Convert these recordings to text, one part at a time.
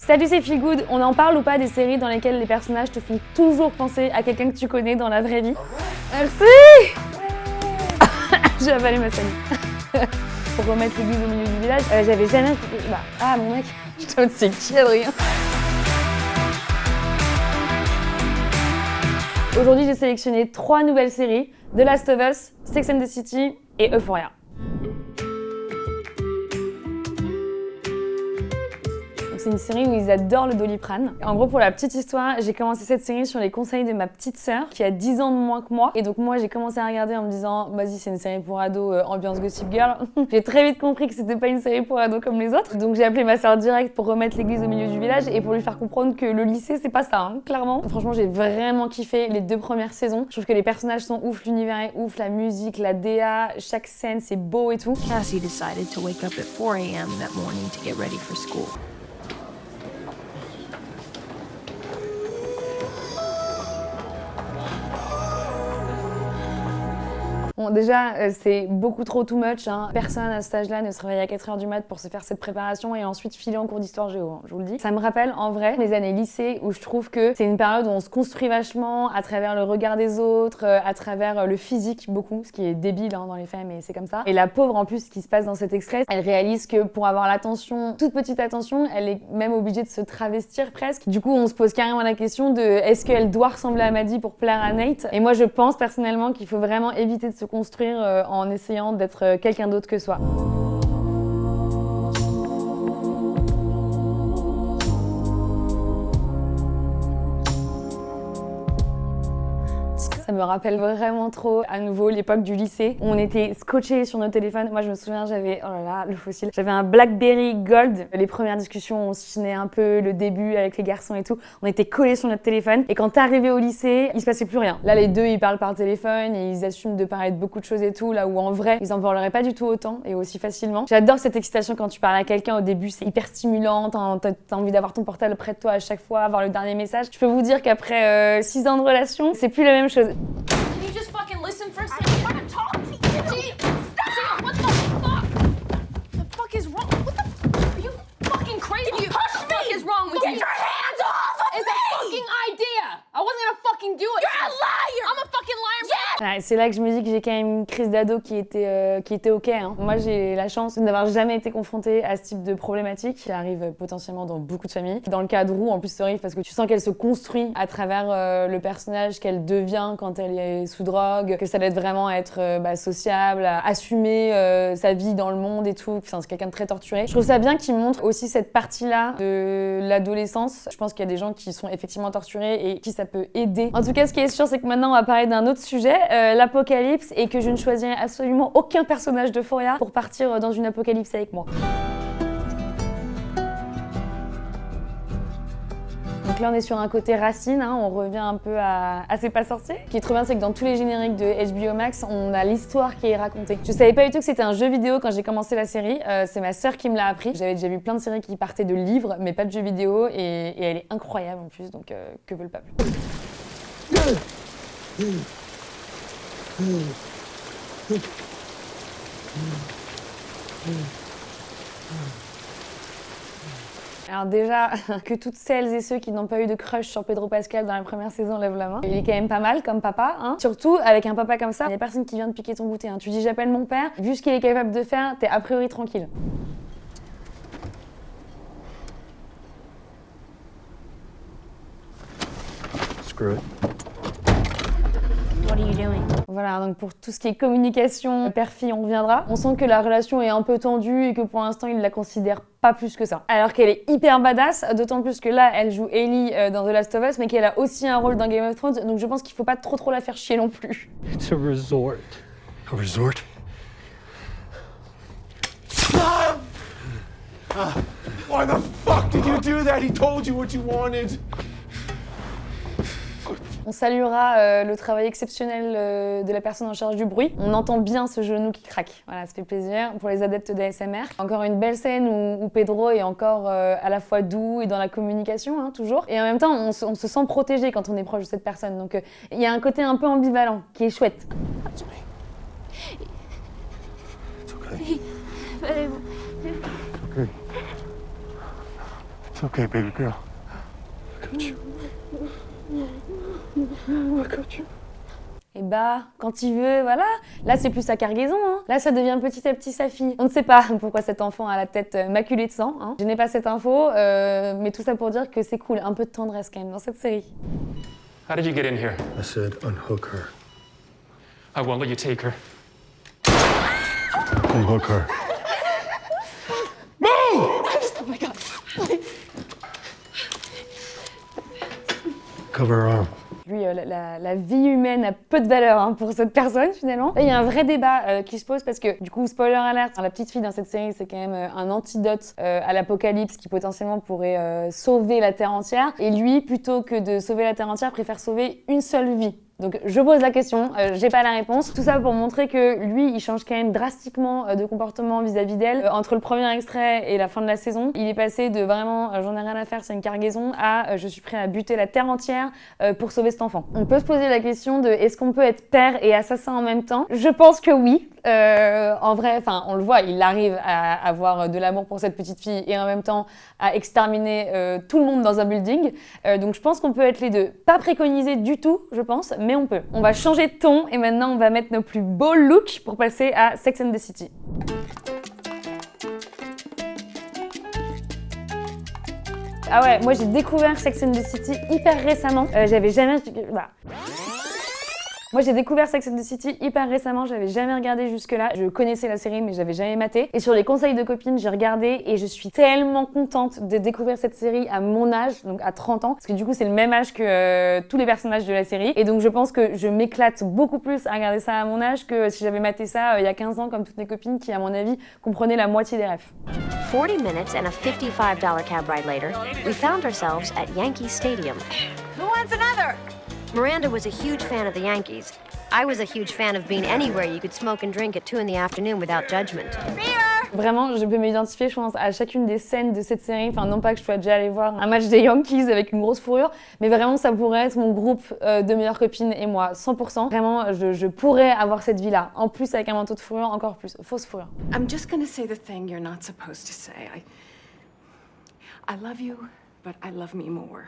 Salut, c'est Feel Good. On en parle ou pas des séries dans lesquelles les personnages te font toujours penser à quelqu'un que tu connais dans la vraie vie? Merci. J'ai avalé ma salive. Pour remettre l'église au milieu du village, j'avais jamais... Ah mon mec, putain c'est qui Adrien? Aujourd'hui j'ai sélectionné 3 nouvelles séries, The Last of Us, Sex and the City et Euphoria. C'est une série où ils adorent le Doliprane. En gros, pour la petite histoire, j'ai commencé cette série sur les conseils de ma petite sœur qui a 10 ans de moins que moi. Et donc moi, j'ai commencé à regarder en me disant vas-y, c'est une série pour ados, ambiance Gossip Girl. J'ai très vite compris que c'était pas une série pour ados comme les autres. Donc j'ai appelé ma sœur direct pour remettre l'église au milieu du village et pour lui faire comprendre que le lycée, c'est pas ça, hein, clairement. Franchement, j'ai vraiment kiffé les 2 premières saisons. Je trouve que les personnages sont ouf, l'univers est ouf, la musique, la DA, chaque scène, c'est beau et tout. Cassie decided to wake up at 4 a.m. that morning to get ready for school. Bon, déjà, c'est beaucoup trop too much, hein. Personne à cet âge-là ne se réveille à 4h du mat pour se faire cette préparation et ensuite filer en cours d'histoire géo, hein, je vous le dis. Ça me rappelle en vrai mes années lycée où je trouve que c'est une période où on se construit vachement à travers le regard des autres, à travers le physique beaucoup, ce qui est débile hein, dans les faits, mais c'est comme ça. Et la pauvre en plus, ce qui se passe dans cet extrait, elle réalise que pour avoir l'attention, toute petite attention, elle est même obligée de se travestir presque. Du coup, on se pose carrément la question de est-ce qu'elle doit ressembler à Maddie pour plaire à Nate? Et moi, je pense personnellement qu'il faut vraiment éviter de se construire en essayant d'être quelqu'un d'autre que soi. Ça me rappelle vraiment trop, à nouveau, l'époque du lycée. On était scotchés sur nos téléphones. Moi, je me souviens, j'avais, oh là là, le fossile. J'avais un Blackberry Gold. Les premières discussions, on se chinait un peu, le début avec les garçons et tout. On était collés sur notre téléphone. Et quand t'arrivais au lycée, il se passait plus rien. Là, les deux, ils parlent par téléphone et ils assument de parler de beaucoup de choses et tout. Là où en vrai, ils en parleraient pas du tout autant et aussi facilement. J'adore cette excitation quand tu parles à quelqu'un au début. C'est hyper stimulant. T'as envie d'avoir ton portable près de toi à chaque fois, avoir le dernier message. Je peux vous dire qu'après 6 ans de relation, c'est plus la même chose. Can you just fucking listen for a second? I'm trying to talk to you. Stop! What the fuck? The fuck is wrong? What the fuck? Are you fucking crazy? You push me! What the fuck is wrong with you? Get your hands off of me! It's a fucking idea! I wasn't gonna fucking do it. You're a liar! I'm a fucking liar. Yes! Ouais, c'est là que je me dis que j'ai quand même une crise d'ado qui était ok. Hein. Moi, j'ai la chance de n'avoir jamais été confrontée à ce type de problématique qui arrive potentiellement dans beaucoup de familles. Dans le cas de Rue, en plus, c'est horrible parce que tu sens qu'elle se construit à travers le personnage qu'elle devient quand elle est sous drogue, que ça l'aide vraiment à être sociable, à assumer sa vie dans le monde et tout. Enfin, c'est quelqu'un de très torturé. Je trouve ça bien qu'il montre aussi cette partie-là de l'adolescence. Je pense qu'il y a des gens qui sont effectivement torturés et qui ça peut aider. En tout cas, ce qui est sûr, c'est que maintenant, on va parler d'un autre sujet. L'apocalypse, et que je ne choisirai absolument aucun personnage d'Euphoria pour partir dans une apocalypse avec moi. Donc là on est sur un côté racine, hein, on revient un peu à C'est pas sorcier. Ce qui est trop bien, c'est que dans tous les génériques de HBO Max, on a l'histoire qui est racontée. Je savais pas du tout que c'était un jeu vidéo quand j'ai commencé la série, c'est ma sœur qui me l'a appris. J'avais déjà vu plein de séries qui partaient de livres, mais pas de jeux vidéo, et elle est incroyable en plus, donc que veut le peuple. Alors déjà, que toutes celles et ceux qui n'ont pas eu de crush sur Pedro Pascal dans la première saison lèvent la main. Il est quand même pas mal comme papa, hein. Surtout avec un papa comme ça, il y a personne qui vient de piquer ton goûter, hein. Tu dis j'appelle mon père, vu ce qu'il est capable de faire, t'es a priori tranquille. Screw it. What are you doing? Voilà, donc pour tout ce qui est communication, père-fille, on reviendra. On sent que la relation est un peu tendue et que pour l'instant, il la considère pas plus que ça. Alors qu'elle est hyper badass, d'autant plus que là, elle joue Ellie dans The Last of Us, mais qu'elle a aussi un rôle dans Game of Thrones, donc je pense qu'il faut pas trop la faire chier non plus. It's a resort. A resort? Why the fuck did you do that? He told you what you wanted. On saluera le travail exceptionnel de la personne en charge du bruit. On entend bien ce genou qui craque. Voilà, ça fait plaisir pour les adeptes d'ASMR. Encore une belle scène où Pedro est encore à la fois doux et dans la communication, hein, toujours. Et en même temps, on se sent protégé quand on est proche de cette personne. Donc il y a un côté un peu ambivalent qui est chouette. It's me. It's okay. But Okay. It's okay, baby girl. I got you. I got you. Et bah, quand il veut, voilà. Là, c'est plus sa cargaison, hein. Là, ça devient petit à petit sa fille. On ne sait pas pourquoi cet enfant a la tête maculée de sang, hein. Je n'ai pas cette info, mais tout ça pour dire que c'est cool. Un peu de tendresse quand même dans cette série. How did you get in here? I said unhook her. I won't let you take her. Unhook her. Oh my god. Cover her arm. Lui, la vie humaine a peu de valeur hein, pour cette personne finalement. Là, il y a un vrai débat qui se pose parce que du coup, spoiler alert, la petite fille dans cette série, c'est quand même un antidote à l'apocalypse qui potentiellement pourrait sauver la Terre entière. Et lui, plutôt que de sauver la Terre entière, préfère sauver une seule vie. Donc je pose la question, j'ai pas la réponse. Tout ça pour montrer que lui, il change quand même drastiquement de comportement vis-à-vis d'elle. Entre le premier extrait et la fin de la saison, il est passé de vraiment j'en ai rien à faire, c'est une cargaison, à je suis prêt à buter la terre entière pour sauver cet enfant. On peut se poser la question de est-ce qu'on peut être père et assassin en même temps? Je pense que oui. En vrai, enfin, on le voit, il arrive à avoir de l'amour pour cette petite fille et en même temps à exterminer tout le monde dans un building. Donc je pense qu'on peut être les deux. Pas préconisé du tout, je pense, mais on peut. On va changer de ton et maintenant on va mettre nos plus beaux looks pour passer à Sex and the City. Ah ouais, moi j'ai découvert Sex and the City hyper récemment. J'avais jamais... Voilà. Moi j'ai découvert Sex and the City hyper récemment, j'avais jamais regardé jusque-là. Je connaissais la série mais j'avais jamais maté. Et sur les conseils de copines, j'ai regardé et je suis tellement contente de découvrir cette série à mon âge, donc à 30 ans. Parce que du coup c'est le même âge que tous les personnages de la série. Et donc je pense que je m'éclate beaucoup plus à regarder ça à mon âge que si j'avais maté ça il y a 15 ans comme toutes mes copines qui à mon avis comprenaient la moitié des refs. 40 minutes and a $55 cab ride later, we found ourselves at Yankee Stadium. Who wants another? Miranda was a huge fan of the Yankees. I was a huge fan of being anywhere you could smoke and drink at 2 in the afternoon without judgment. Vraiment, je peux m'identifier, je pense, à chacune des scènes de cette série. Enfin, non pas que je sois déjà allée voir un match des Yankees avec une grosse fourrure, mais vraiment, ça pourrait être mon groupe de meilleures copines et moi, 100%. Vraiment, je pourrais avoir cette vie-là. En plus, avec un manteau de fourrure, encore plus. Fausse fourrure. I'm just gonna say the thing you're not supposed to say. I love you, but I love me more.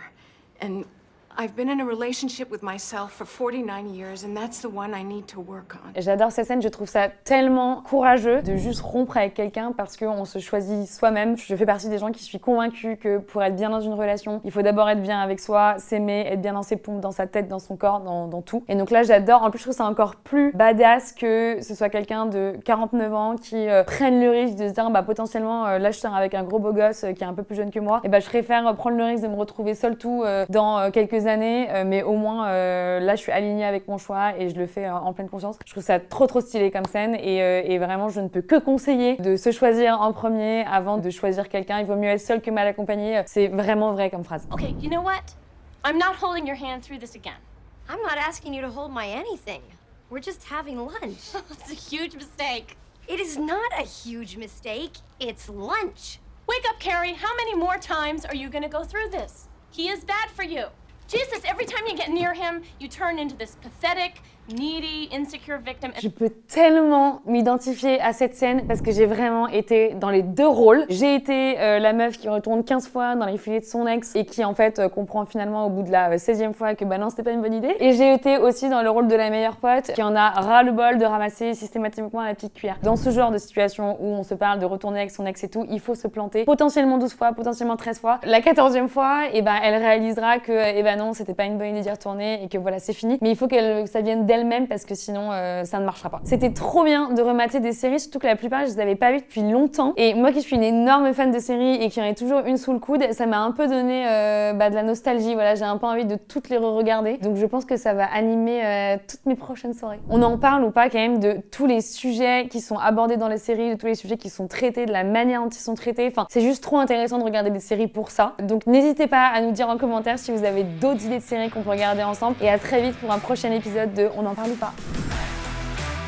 And I've been in a relationship with myself for 49 years, and that's the one I need to work on. J'adore cette scène, je trouve ça tellement courageux de juste rompre avec quelqu'un parce qu'on se choisit soi-même. Je fais partie des gens qui suis convaincue que pour être bien dans une relation, il faut d'abord être bien avec soi, s'aimer, être bien dans ses pompes, dans sa tête, dans son corps, dans tout. Et donc là, j'adore. En plus, je trouve ça encore plus badass que ce soit quelqu'un de 49 ans qui prenne le risque de se dire, bah potentiellement, là, je sors avec un gros beau gosse qui est un peu plus jeune que moi. Et bah, je préfère prendre le risque de me retrouver seule tout dans quelques années, mais au moins là je suis alignée avec mon choix et je le fais en pleine conscience. Je trouve ça trop stylé comme scène et vraiment je ne peux que conseiller de se choisir en premier avant de choisir quelqu'un. Il vaut mieux être seul que mal accompagné. C'est vraiment vrai comme phrase. Okay, you know what? I'm not holding your hand through this again. I'm not asking you to hold my anything. We're just having lunch. It's a huge mistake. It is not a huge mistake. It's lunch. Wake up, Carrie. How many more times are you gonna go through this? He is bad for you. Jesus, every time you get near him, you turn into this pathetic, needy, insecure victim. Je peux tellement m'identifier à cette scène parce que j'ai vraiment été dans les deux rôles. J'ai été la meuf qui retourne 15 fois dans les filets de son ex et qui en fait comprend finalement au bout de la 16e fois que bah non, c'était pas une bonne idée. Et j'ai été aussi dans le rôle de la meilleure pote qui en a ras le bol de ramasser systématiquement la petite cuillère. Dans ce genre de situation où on se parle de retourner avec son ex et tout, il faut se planter potentiellement 12 fois, potentiellement 13 fois. La 14e fois, et ben elle réalisera que non, c'était pas une bonne idée d'y retourner et que voilà, c'est fini. Mais il faut que ça vienne d'elle-même parce que sinon ça ne marchera pas. C'était trop bien de remater des séries, surtout que la plupart je les avais pas vues depuis longtemps. Et moi qui suis une énorme fan de séries et qui en ai toujours une sous le coude, ça m'a un peu donné de la nostalgie. Voilà, j'ai un peu envie de toutes les re-regarder. Donc je pense que ça va animer toutes mes prochaines soirées. On en parle ou pas quand même de tous les sujets qui sont abordés dans les séries, de tous les sujets qui sont traités, de la manière dont ils sont traités. Enfin, c'est juste trop intéressant de regarder des séries pour ça. Donc n'hésitez pas à nous dire en commentaire si vous avez d'autres idées de séries qu'on peut regarder ensemble. Et à très vite pour un prochain épisode de On en parle ou pas.